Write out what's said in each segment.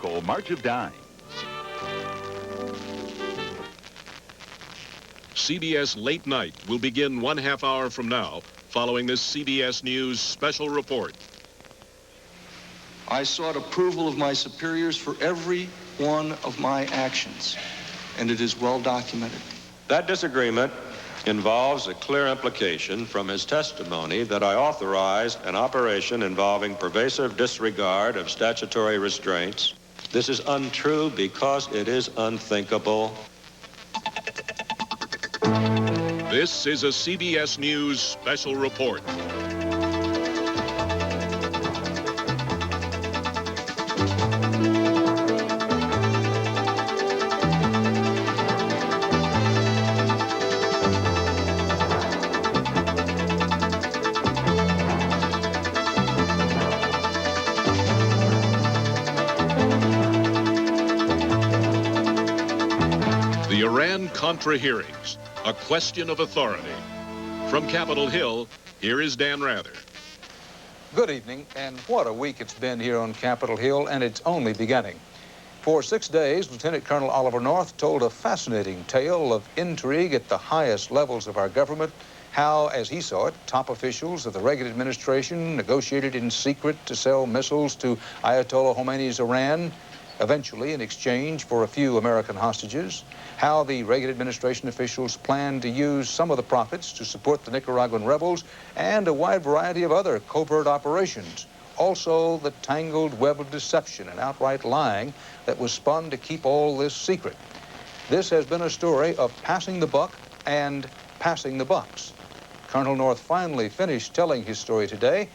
typical March of Dimes. CBS Late Night will begin 1/2 hour from now, following this CBS News special report. I sought approval of my superiors for every one of my actions, and it is well documented. That disagreement involves a clear implication from his testimony that I authorized an operation involving pervasive disregard of statutory restraints. This is untrue because it is unthinkable. This is a CBS News special report. The Iran-Contra hearings, a question of authority. From Capitol Hill, here is Dan Rather. Good evening, and what a week it's been here on Capitol Hill, and it's only beginning. For 6 days, Lieutenant Colonel Oliver North told a fascinating tale of intrigue at the highest levels of our government, how, as he saw it, top officials of the Reagan administration negotiated in secret to sell missiles to Ayatollah Khomeini's Iran, eventually in exchange for a few American hostages, how the Reagan administration officials planned to use some of the profits to support the Nicaraguan rebels, and a wide variety of other covert operations. Also, the tangled web of deception and outright lying that was spun to keep all this secret. This has been a story of passing the buck and passing the bucks. Colonel North finally finished telling his story today,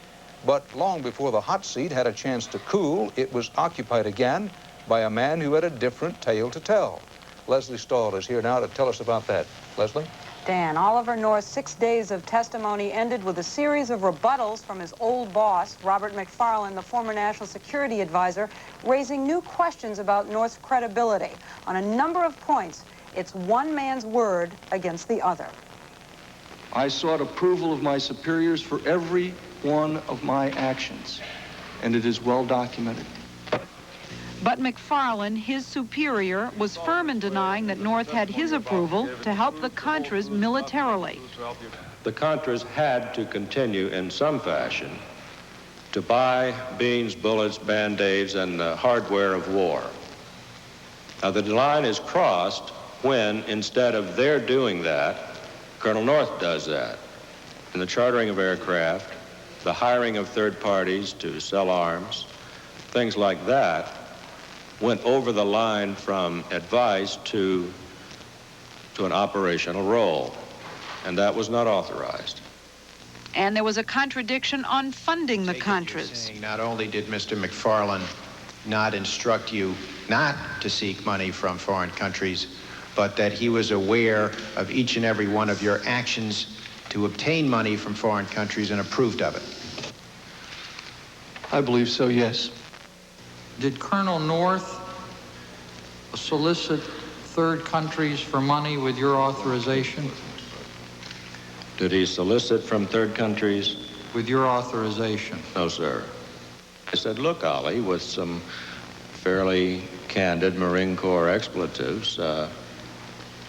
but long before the hot seat had a chance to cool, it was occupied again by a man who had a different tale to tell. Leslie Stahl is here now to tell us about that. Leslie? Dan, Oliver North's 6 days of testimony ended with a series of rebuttals from his old boss, Robert McFarlane, the former National Security Advisor, raising new questions about North's credibility. On a number of points, it's one man's word against the other. I sought approval of my superiors for every one of my actions, and it is well documented. But McFarlane, his superior, was firm in denying that North had his approval to help the Contras militarily. The Contras had to continue in some fashion to buy beans, bullets, Band-Aids, and the hardware of war. Now, the line is crossed when, instead of their doing that, Colonel North does that. In the chartering of aircraft, the hiring of third parties to sell arms, things like that, went over the line from advice to an operational role, and that was not authorized. And there was a contradiction on funding the Contras. Not only did Mr. McFarlane not instruct you not to seek money from foreign countries, but that he was aware of each and every one of your actions to obtain money from foreign countries and approved of it. I believe so, yes. Did Colonel North solicit third countries for money with your authorization? Did he solicit from third countries? With your authorization? No, sir. I said, look, Ollie, with some fairly candid Marine Corps expletives,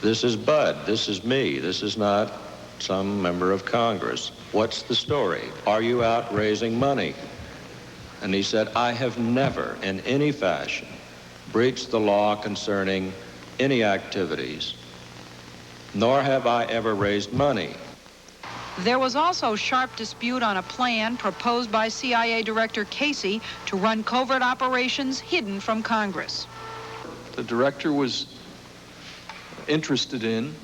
this is Bud, this is me, this is not some member of Congress. What's the story? Are you out raising money? And he said, I have never, in any fashion, breached the law concerning any activities, nor have I ever raised money. There was also sharp dispute on a plan proposed by CIA Director Casey to run covert operations hidden from Congress. The director was interested in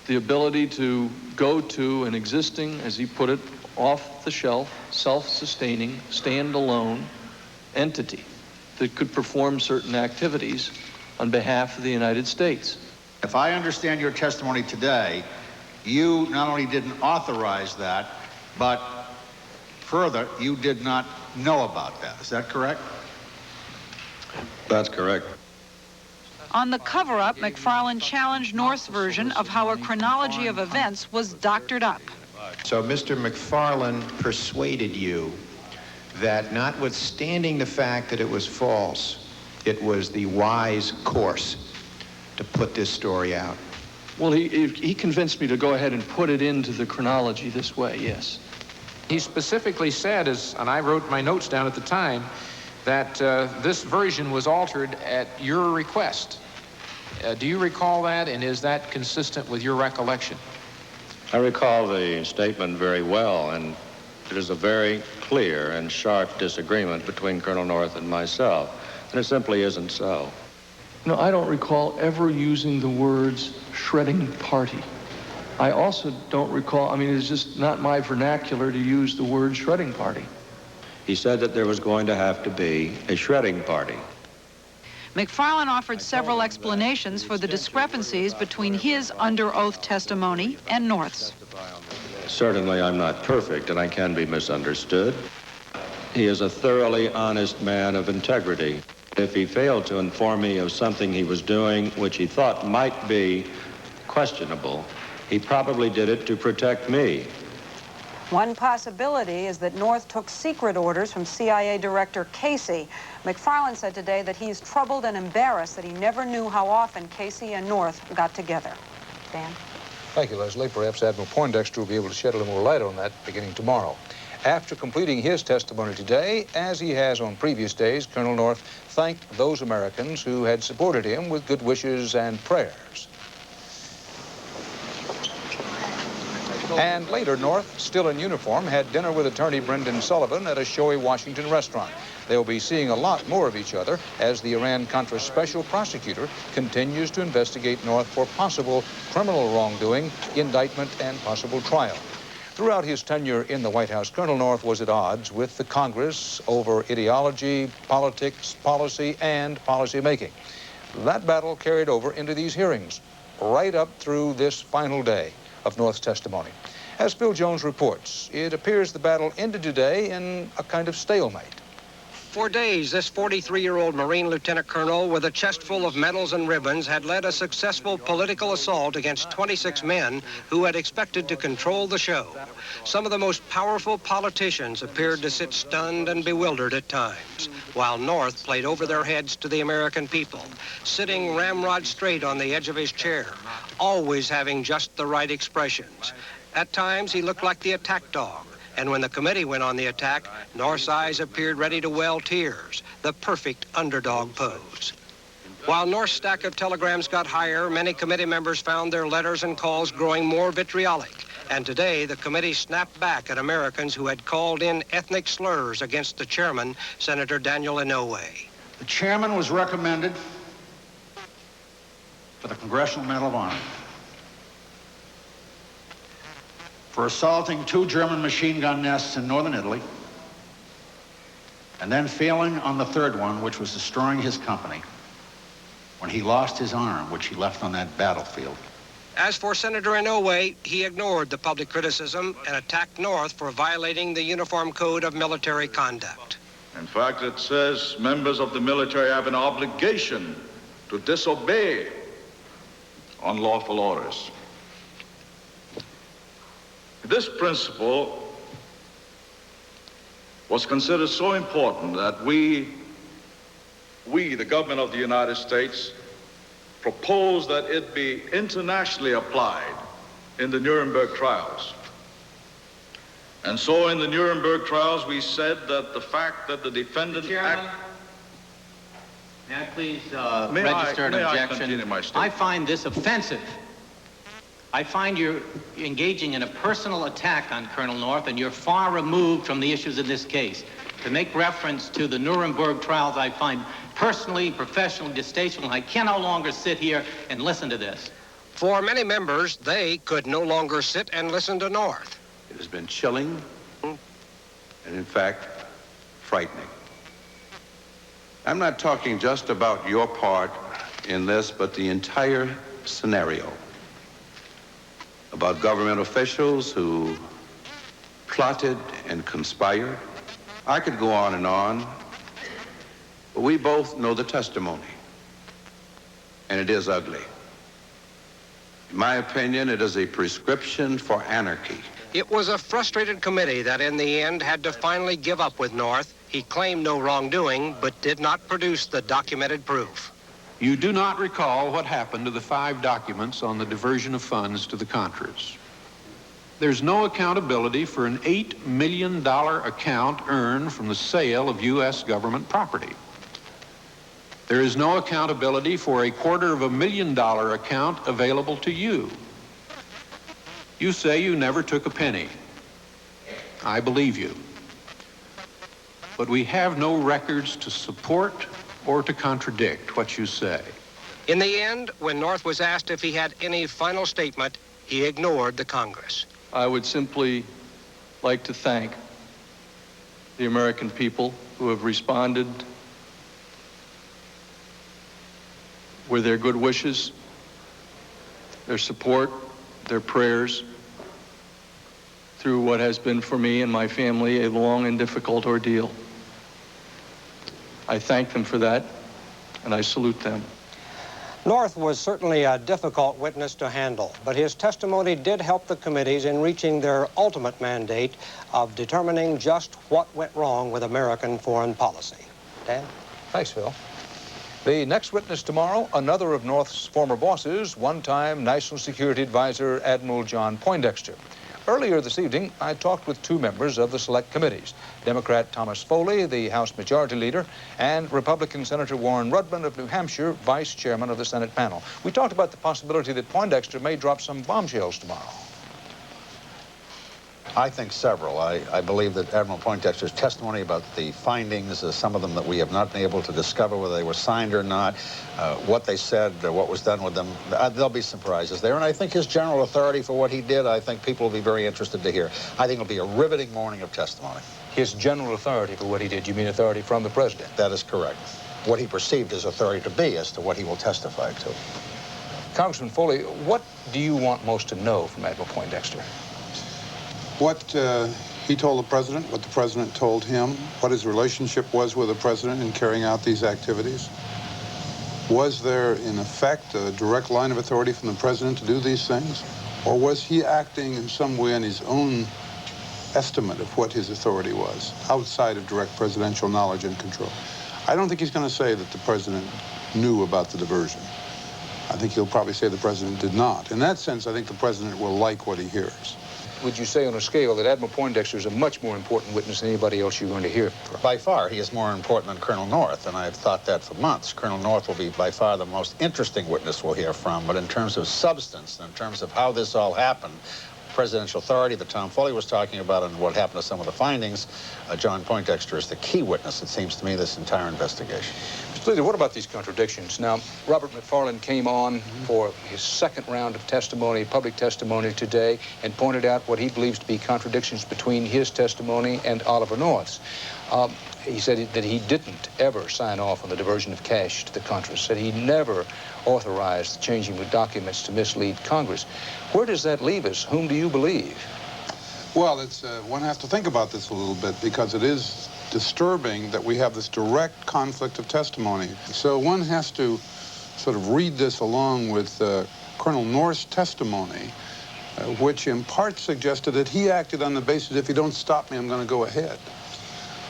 the ability to go to an existing, as he put it, off-the-shelf, self-sustaining, stand-alone entity that could perform certain activities on behalf of the United States. If I understand your testimony today, you not only didn't authorize that, but further, you did not know about that. Is that correct? That's correct. On the cover-up, McFarlane challenged North's version of how a chronology of events was doctored up. So Mr. McFarlane persuaded you that, notwithstanding the fact that it was false, it was the wise course to put this story out? Well, he convinced me to go ahead and put it into the chronology this way, yes. He specifically said, and I wrote my notes down at the time, that this version was altered at your request. Do you recall that, and is that consistent with your recollection? I recall the statement very well, and it is a very clear and sharp disagreement between Colonel North and myself, and it simply isn't so. No, I don't recall ever using the words shredding party. I also don't recall, I mean, it's just not my vernacular to use the word shredding party. He said that there was going to have to be a shredding party. McFarlane offered several explanations for the discrepancies between his under oath testimony and North's. Certainly, I'm not perfect, and I can be misunderstood. He is a thoroughly honest man of integrity. If he failed to inform me of something he was doing which he thought might be questionable, he probably did it to protect me. One possibility is that North took secret orders from CIA Director Casey. McFarlane said today that he's troubled and embarrassed that he never knew how often Casey and North got together. Dan? Thank you, Leslie. Perhaps Admiral Poindexter will be able to shed a little more light on that beginning tomorrow. After completing his testimony today, as he has on previous days, Colonel North thanked those Americans who had supported him with good wishes and prayers. And later, North, still in uniform, had dinner with attorney Brendan Sullivan at a showy Washington restaurant. They'll be seeing a lot more of each other as the Iran-Contra special prosecutor continues to investigate North for possible criminal wrongdoing, indictment, and possible trial. Throughout his tenure in the White House, Colonel North was at odds with the Congress over ideology, politics, policy, and policy making. That battle carried over into these hearings, right up through this final day of North's testimony. As Phil Jones reports, it appears the battle ended today in a kind of stalemate. For days, this 43-year-old Marine Lieutenant Colonel with a chest full of medals and ribbons had led a successful political assault against 26 men who had expected to control the show. Some of the most powerful politicians appeared to sit stunned and bewildered at times, while North played over their heads to the American people, sitting ramrod straight on the edge of his chair, always having just the right expressions. At times, he looked like the attack dog. And when the committee went on the attack, North's eyes appeared ready to well tears, the perfect underdog pose. While North's stack of telegrams got higher, many committee members found their letters and calls growing more vitriolic. And today, the committee snapped back at Americans who had called in ethnic slurs against the chairman, Senator Daniel Inouye. The chairman was recommended for the Congressional Medal of Honor for assaulting 2 German machine gun nests in northern Italy, and then failing on the 3rd one, which was destroying his company, when he lost his arm, which he left on that battlefield. As for Senator Inouye, he ignored the public criticism and attacked North for violating the Uniform Code of Military Conduct. In fact, it says members of the military have an obligation to disobey unlawful orders. This principle was considered so important that we, the government of the United States, proposed that it be internationally applied in the Nuremberg trials. And so in the Nuremberg trials, we said that the fact that the defendant... May I please register an objection? I find this offensive. I find you're engaging in a personal attack on Colonel North, and you're far removed from the issues in this case. To make reference to the Nuremberg trials, I find personally, professionally distasteful. I can no longer sit here and listen to this. For many members, they could no longer sit and listen to North. It has been chilling and, in fact, frightening. I'm not talking just about your part in this, but the entire scenario. About government officials who plotted and conspired. I could go on, but we both know the testimony, and it is ugly. In my opinion, it is a prescription for anarchy. It was a frustrated committee that in the end had to finally give up with North. He claimed no wrongdoing, but did not produce the documented proof. You do not recall what happened to the 5 documents on the diversion of funds to the Contras. There's no accountability for an $8 million account earned from the sale of U.S. government property. There is no accountability for a $250,000 account available to you. You say you never took a penny. I believe you. But we have no records to support or to contradict what you say. In the end, when North was asked if he had any final statement, he ignored the Congress. I would simply like to thank the American people who have responded with their good wishes, their support, their prayers through what has been for me and my family a long and difficult ordeal. I thank them for that, and I salute them. North was certainly a difficult witness to handle, but his testimony did help the committees in reaching their ultimate mandate of determining just what went wrong with American foreign policy. Dan? Thanks, Phil. The next witness tomorrow, another of North's former bosses, one-time National Security Advisor Admiral John Poindexter. Earlier this evening, I talked with 2 members of the select committees, Democrat Thomas Foley, the House Majority Leader, and Republican Senator Warren Rudman of New Hampshire, Vice Chairman of the Senate panel. We talked about the possibility that Poindexter may drop some bombshells tomorrow. I think several. I believe that Admiral Poindexter's testimony about the findings, some of them that we have not been able to discover whether they were signed or not, what they said, what was done with them, there'll be surprises there. And I think his general authority for what he did, I think people will be very interested to hear. I think it'll be a riveting morning of testimony. His general authority for what he did, you mean authority from the president? That is correct. What he perceived his authority to be as to what he will testify to. Congressman Foley, what do you want most to know from Admiral Poindexter? What he told the president, what the president told him, what his relationship was with the president in carrying out these activities. Was there, in effect, a direct line of authority from the president to do these things? Or was he acting in some way on his own estimate of what his authority was, outside of direct presidential knowledge and control? I don't think he's going to say that the president knew about the diversion. I think he'll probably say the president did not. In that sense, I think the president will like what he hears. Would you say on a scale that Admiral Poindexter is a much more important witness than anybody else you're going to hear from? By far, he is more important than Colonel North, and I've thought that for months. Colonel North will be by far the most interesting witness we'll hear from, but in terms of substance, in terms of how this all happened, presidential authority that Tom Foley was talking about and what happened to some of the findings, John Poindexter is the key witness, it seems to me, this entire investigation. Mr. Leader, what about these contradictions? Now, Robert McFarland came on for his second round of testimony, public testimony today, and pointed out what he believes to be contradictions between his testimony and Oliver North's. He said that he didn't ever sign off on the diversion of cash to the Contras, said he never authorized the changing of documents to mislead Congress. Where does that leave us? Whom do you believe? Well, it's one has to think about this a little bit because it is disturbing that we have this direct conflict of testimony. So one has to sort of read this along with Colonel North's testimony, which in part suggested that he acted on the basis, if you don't stop me, I'm going to go ahead.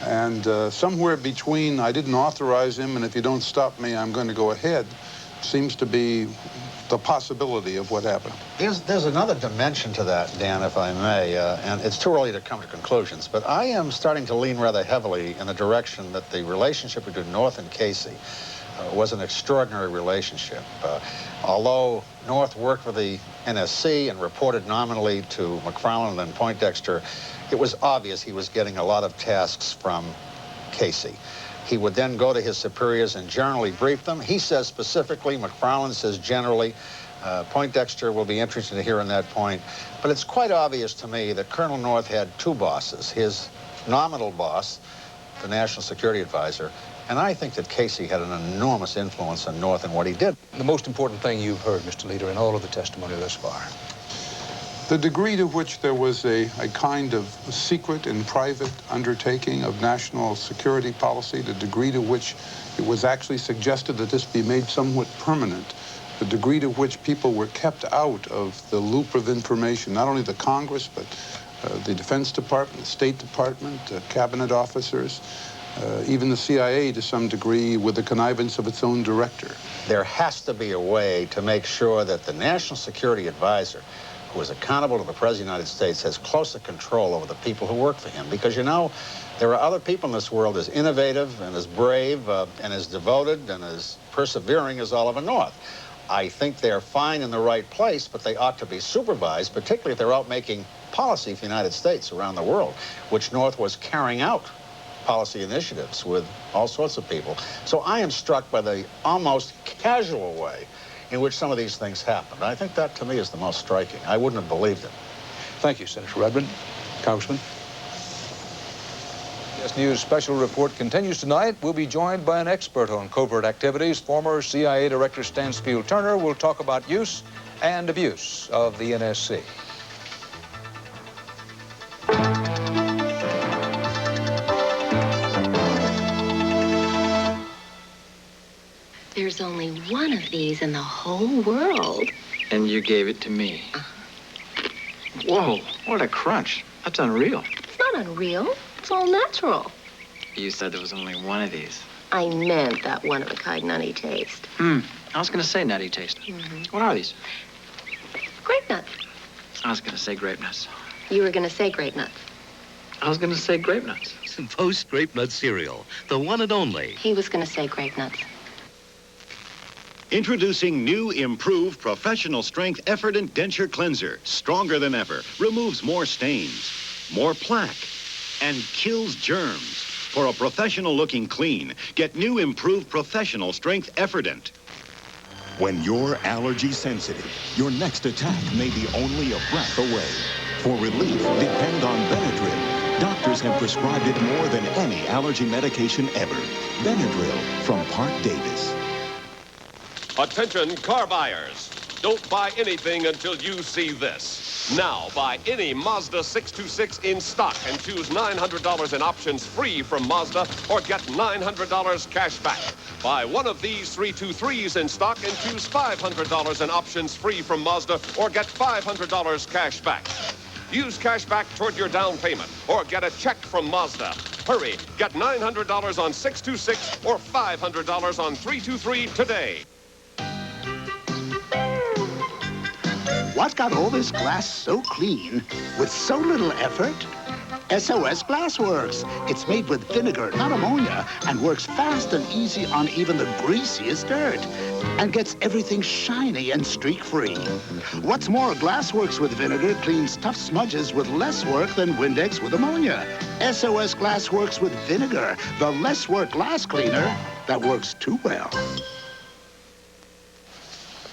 And somewhere between I didn't authorize him and if you don't stop me, I'm going to go ahead, seems to be the possibility of what happened. There's another dimension to that, Dan, if I may, and it's too early to come to conclusions, but I am starting to lean rather heavily in the direction that the relationship between North and Casey was an extraordinary relationship. Although North worked for the NSC and reported nominally to McFarland and Poindexter, it was obvious he was getting a lot of tasks from Casey. He would then go to his superiors and generally brief them. He says specifically, McFarland says generally. Poindexter will be interested to hear on that point. But it's quite obvious to me that Colonel North had 2 bosses, his nominal boss, the National Security Advisor, and I think that Casey had an enormous influence on North and what he did. The most important thing you've heard, Mr. Leader, in all of the testimony thus far? The degree to which there was a kind of secret and private undertaking of national security policy, the degree to which it was actually suggested that this be made somewhat permanent, the degree to which people were kept out of the loop of information, not only the Congress, but the Defense Department, the State Department, cabinet officers, even the CIA to some degree with the connivance of its own director. There has to be a way to make sure that the National Security Advisor, who is accountable to the President of the United States, has closer control over the people who work for him. Because, you know, there are other people in this world as innovative and as brave and as devoted and as persevering as Oliver North. I think they're fine in the right place, but they ought to be supervised, particularly if they're out making policy for the United States around the world, which North was carrying out policy initiatives with all sorts of people. So I am struck by the almost casual way in which some of these things happened. I think that, to me, is the most striking. I wouldn't have believed it. Thank you, Senator Redmond. Congressman. CBS News special report continues tonight. We'll be joined by an expert on covert activities. Former CIA Director Stansfield Turner will talk about use and abuse of the NSC. There's only one of these in the whole world. And you gave it to me. Whoa, what a crunch. That's unreal. It's not unreal. It's all natural. You said there was only one of these. I meant that one-of-a-kind nutty taste. I was going to say nutty taste. What are these? Grape nuts. I was going to say grape nuts. You were going to say grape nuts. I was going to say grape nuts. Post Grape Nut cereal, the one and only. He was going to say grape nuts. Introducing new, improved, professional strength Effordent Denture Cleanser. Stronger than ever. Removes more stains, more plaque, and kills germs. For a professional-looking clean, get new, improved, professional strength Effordent. When you're allergy sensitive, your next attack may be only a breath away. For relief, depend on Benadryl. Doctors have prescribed it more than any allergy medication ever. Benadryl from Park Davis. Attention car buyers. Don't buy anything until you see this. Now buy any Mazda 626 in stock and choose $900 in options free from Mazda or get $900 cash back. Buy one of these 323s in stock and choose $500 in options free from Mazda or get $500 cash back. Use cash back toward your down payment or get a check from Mazda. Hurry, get $900 on 626 or $500 on 323 today. What got all this glass so clean with so little effort? SOS Glassworks. It's made with vinegar, not ammonia, and works fast and easy on even the greasiest dirt, and gets everything shiny and streak-free. What's more, Glassworks with vinegar cleans tough smudges with less work than Windex with ammonia. SOS Glassworks with vinegar, the less work glass cleaner that works too well.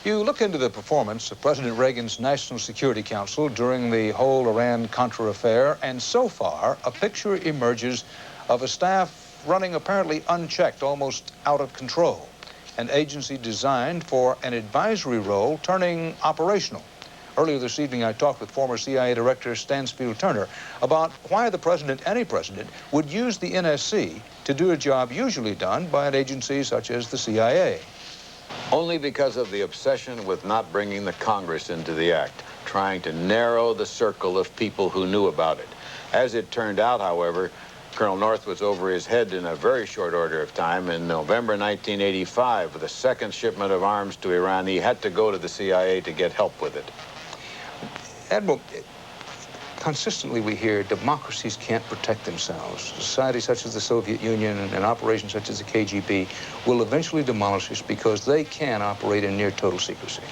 You look into the performance of President Reagan's National Security Council during the whole Iran-Contra affair, and so far, a picture emerges of a staff running apparently unchecked, almost out of control. An agency designed for an advisory role turning operational. Earlier this evening, I talked with former CIA Director Stansfield Turner about why the president, any president, would use the NSC to do a job usually done by an agency such as the CIA. Only because of the obsession with not bringing the Congress into the act, trying to narrow the circle of people who knew about it. As it turned out, however, Colonel North was over his head in a very short order of time. In November 1985, with the second shipment of arms to Iran, he had to go to the CIA to get help with it. Admiral, consistently we hear democracies can't protect themselves. Societies such as the Soviet Union and operations such as the KGB will eventually demolish us because they can operate in near total secrecy.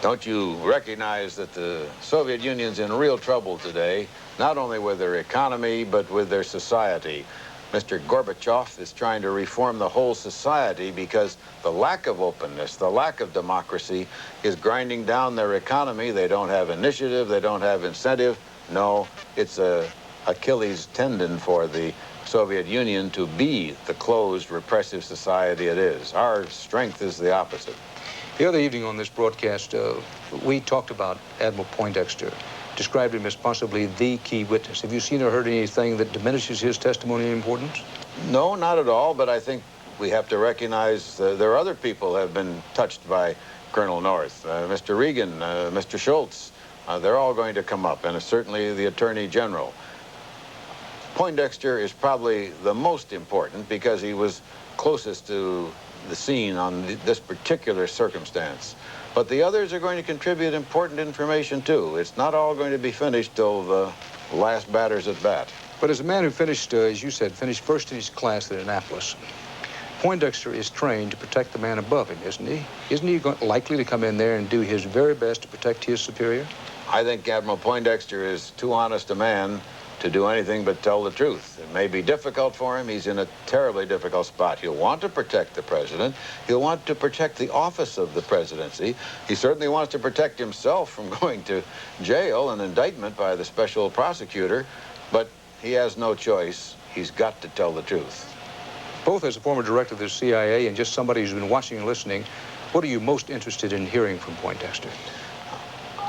Don't you recognize that the Soviet Union's in real trouble today, not only with their economy, but with their society? Mr. Gorbachev is trying to reform the whole society because the lack of openness, the lack of democracy is grinding down their economy. They don't have initiative, they don't have incentive. No, it's a Achilles tendon for the Soviet Union to be the closed, repressive society it is. Our strength is the opposite. The other evening on this broadcast, we talked about Admiral Poindexter, described him as possibly the key witness. Have you seen or heard anything that diminishes his testimony in importance? No, not at all, but I think we have to recognize there are other people who have been touched by Colonel North. Mr. Reagan, Mr. Schultz, They're all going to come up, and certainly the Attorney General. Poindexter is probably the most important because he was closest to the scene on this particular circumstance. But the others are going to contribute important information, too. It's not all going to be finished till the last batter's at bat. But as a man who finished, as you said, finished first in his class at Annapolis, Poindexter is trained to protect the man above him, isn't he? Isn't he likely to come in there and do his very best to protect his superior? I think Admiral Poindexter is too honest a man to do anything but tell the truth. It may be difficult for him. He's in a terribly difficult spot. He'll want to protect the president. He'll want to protect the office of the presidency. He certainly wants to protect himself from going to jail and indictment by the special prosecutor, but he has no choice. He's got to tell the truth. Both as a former director of the CIA and just somebody who's been watching and listening, what are you most interested in hearing from Poindexter?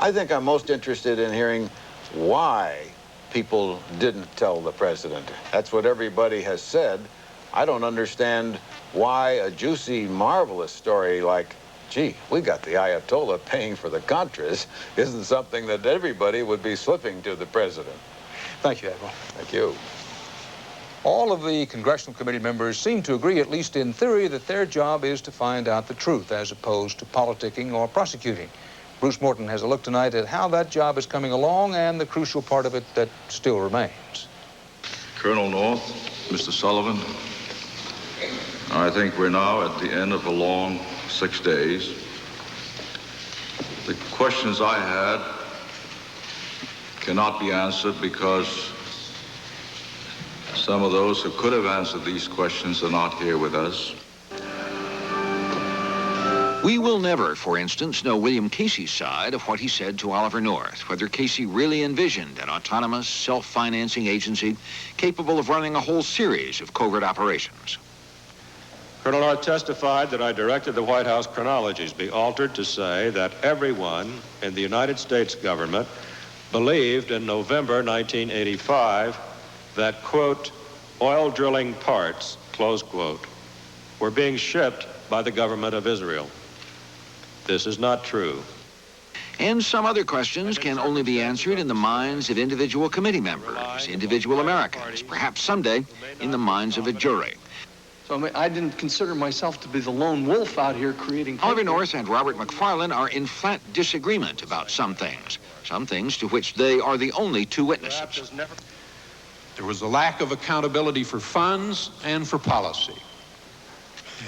I think I'm most interested in hearing why people didn't tell the president. That's what everybody has said. I don't understand why a juicy, marvelous story like, gee, we got the Ayatollah paying for the Contras, isn't something that everybody would be slipping to the president. Thank you, Admiral. Thank you. All of the congressional committee members seem to agree, at least in theory, that their job is to find out the truth as opposed to politicking or prosecuting. Bruce Morton has a look tonight at how that job is coming along and the crucial part of it that still remains. Colonel North, Mr. Sullivan, I think we're now at the end of a long 6 days. The questions I had cannot be answered because some of those who could have answered these questions are not here with us. We will never, for instance, know William Casey's side of what he said to Oliver North, whether Casey really envisioned an autonomous, self-financing agency capable of running a whole series of covert operations. Colonel North testified that I directed the White House chronologies be altered to say that everyone in the United States government believed in November 1985 that, quote, oil drilling parts, close quote, were being shipped by the government of Israel. This is not true. And some other questions can only be answered in the minds of individual committee members, individual Americans, perhaps someday in the minds of a jury. So I didn't consider myself to be the lone wolf out here creating... Oliver North and Robert McFarlane are in flat disagreement about some things to which they are the only two witnesses. There was a lack of accountability for funds and for policy,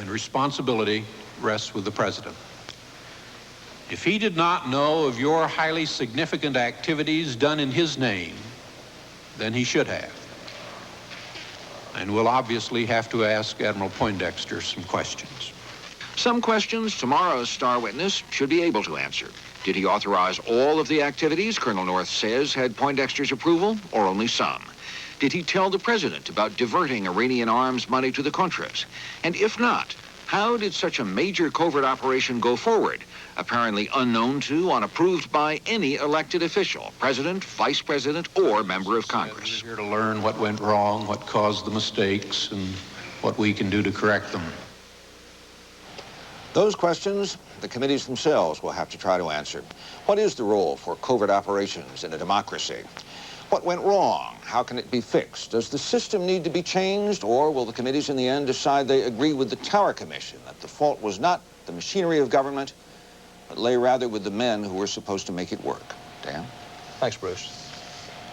and responsibility rests with the president. If he did not know of your highly significant activities done in his name, then he should have. And we'll obviously have to ask Admiral Poindexter some questions. Some questions tomorrow's star witness should be able to answer. Did he authorize all of the activities Colonel North says had Poindexter's approval, or only some? Did he tell the president about diverting Iranian arms money to the Contras? And if not, how did such a major covert operation go forward, apparently unknown to, unapproved by any elected official, president, vice president, or member of Congress? We're here to learn what went wrong, what caused the mistakes, and what we can do to correct them. Those questions, the committees themselves will have to try to answer. What is the role for covert operations in a democracy? What went wrong? How can it be fixed? Does the system need to be changed, or will the committees in the end decide they agree with the Tower Commission, that the fault was not the machinery of government, but lay rather with the men who were supposed to make it work? Dan? Thanks, Bruce.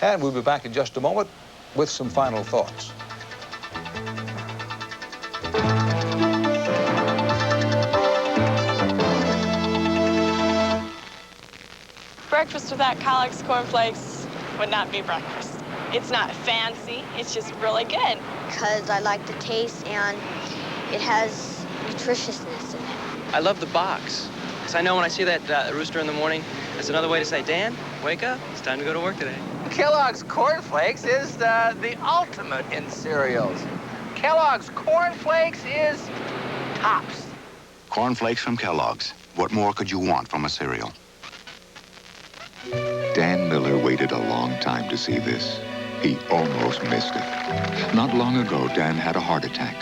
And we'll be back in just a moment with some final thoughts. Breakfast without Kellogg's cornflakes would not be breakfast. It's not fancy, it's just really good. Because I like the taste and it has nutritiousness in it. I love the box. Because I know when I see that rooster in the morning, it's another way to say, Dan, wake up, it's time to go to work today. Kellogg's Cornflakes is the ultimate in cereals. Kellogg's Cornflakes is tops. Cornflakes from Kellogg's. What more could you want from a cereal? Dan Miller waited a long time to see this. He almost missed it. Not long ago, Dan had a heart attack.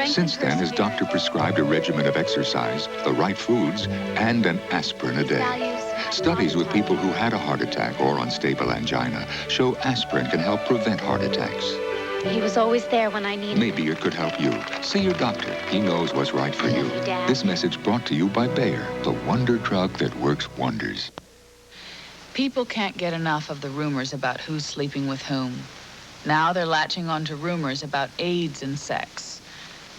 Since then, his doctor prescribed a regimen of exercise, the right foods, and an aspirin a day. Studies with people who had a heart attack or unstable angina show aspirin can help prevent heart attacks. He was always there when I needed him. Maybe it could help you. See your doctor. He knows what's right for you. Dad. This message brought to you by Bayer, the wonder drug that works wonders. People can't get enough of the rumors about who's sleeping with whom. Now they're latching onto rumors about AIDS and sex.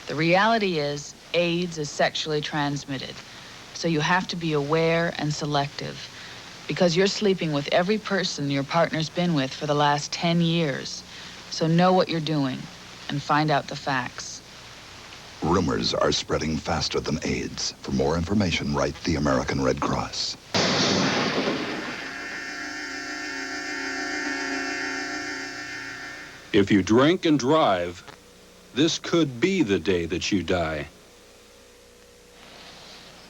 The reality is, AIDS is sexually transmitted. So you have to be aware and selective, because you're sleeping with every person your partner's been with for the last 10 years. So know what you're doing and find out the facts. Rumors are spreading faster than AIDS. For more information, write the American Red Cross. If you drink and drive, this could be the day that you die.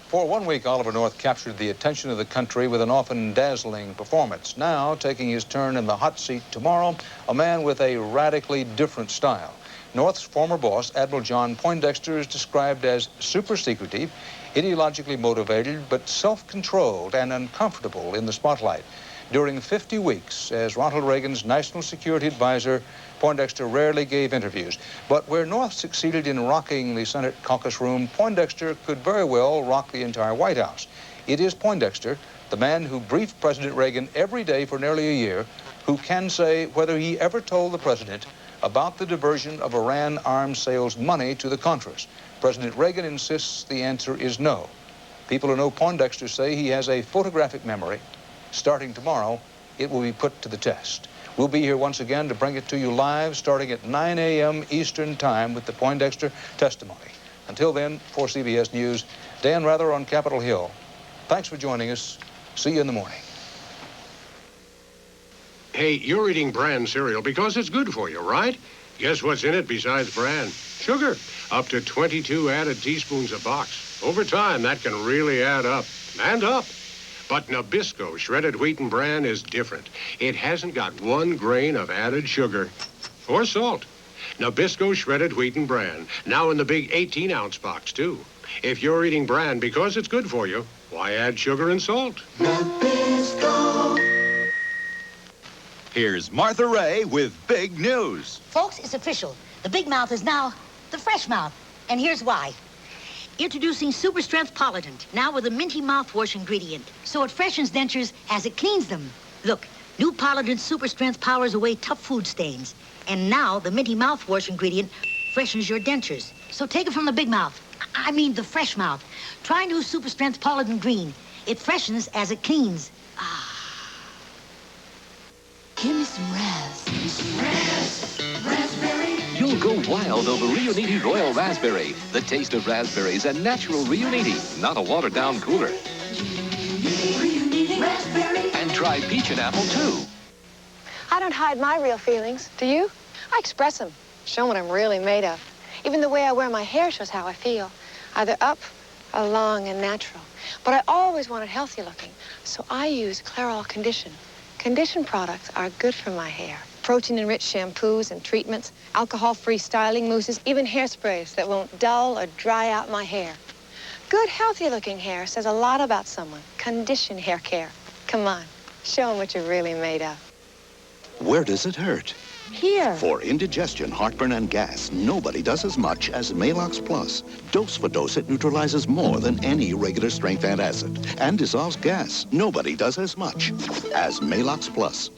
For 1 week, Oliver North captured the attention of the country with an often dazzling performance. Now, taking his turn in the hot seat tomorrow, a man with a radically different style. North's former boss, Admiral John Poindexter, is described as super secretive, ideologically motivated, but self-controlled and uncomfortable in the spotlight. During 50 weeks as Ronald Reagan's national security advisor, Poindexter rarely gave interviews. But where North succeeded in rocking the Senate caucus room, Poindexter could very well rock the entire White House. It is Poindexter, the man who briefed President Reagan every day for nearly a year, who can say whether he ever told the president about the diversion of Iran arms sales money to the Contras. President Reagan insists the answer is no. People who know Poindexter say he has a photographic memory. Starting tomorrow, it will be put to the test. We'll be here once again to bring it to you live, starting at 9 a.m. Eastern Time with the Poindexter testimony. Until then, for CBS News, Dan Rather on Capitol Hill. Thanks for joining us. See you in the morning. Hey, you're eating bran cereal because it's good for you, right? Guess what's in it besides bran? Sugar. Up to 22 added teaspoons a box. Over time, that can really add up. And up. But Nabisco shredded wheat and bran is different. It hasn't got 1 grain of added sugar or salt. Nabisco shredded wheat and bran, now in the big 18-ounce box, too. If you're eating bran because it's good for you, why add sugar and salt? Nabisco. Here's Martha Ray with big news. Folks, it's official. The big mouth is now the fresh mouth. And here's why. Introducing Super Strength Polident, now with a minty mouthwash ingredient. So it freshens dentures as it cleans them. Look, new Polident Super Strength powers away tough food stains. And now the minty mouthwash ingredient freshens your dentures. So take it from the big mouth. I mean the fresh mouth. Try new Super Strength Polident Green. It freshens as it cleans. Give me some raspberry. You'll go wild over Riunite Royal Raspberry. The taste of raspberries and natural Riunite, not a watered-down cooler. Raspberry. And try peach and apple, too. I don't hide my real feelings. Do you? I express them, show what I'm really made of. Even the way I wear my hair shows how I feel. Either up or long and natural. But I always wanted healthy looking, so I use Clairol Condition. Condition products are good for my hair. Protein-enriched shampoos and treatments, alcohol-free styling mousses, even hairsprays that won't dull or dry out my hair. Good, healthy-looking hair says a lot about someone. Condition hair care. Come on, show them what you're really made of. Where does it hurt? Here. For indigestion, heartburn, and gas, nobody does as much as Malox Plus. Dose for dose, it neutralizes more than any regular strength antacid and dissolves gas. Nobody does as much as Malox Plus.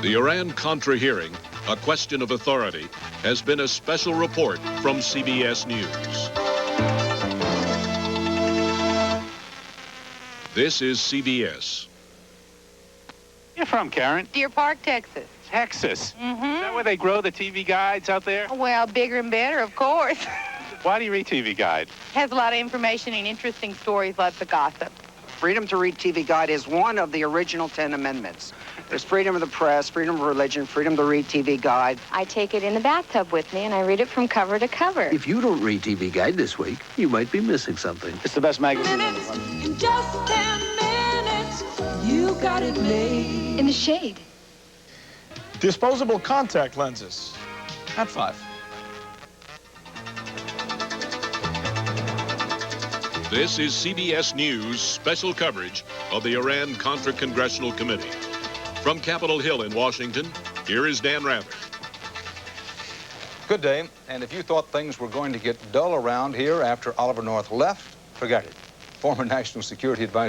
The Iran-Contra hearing, a question of authority, has been a special report from CBS News. This is CBS. You're from, Karen? Deer Park, Texas. Texas? Mm-hmm. Is that where they grow the TV guides out there? Well, bigger and better, of course. Why do you read TV Guide? Has a lot of information and interesting stories, lots of gossip. Freedom to read TV Guide is one of the original 10 amendments. There's freedom of the press, freedom of religion, freedom to read TV Guide. I take it in the bathtub with me, and I read it from cover to cover. If you don't read TV Guide this week, you might be missing something. It's the best magazine. In just 10 minutes, you got it made. In the shade. Disposable contact lenses. At 5. This is CBS News special coverage of the Iran-Contra Congressional Committee. From Capitol Hill in Washington, here is Dan Rather. Good day, and if you thought things were going to get dull around here after Oliver North left, forget it. Former National Security Advisor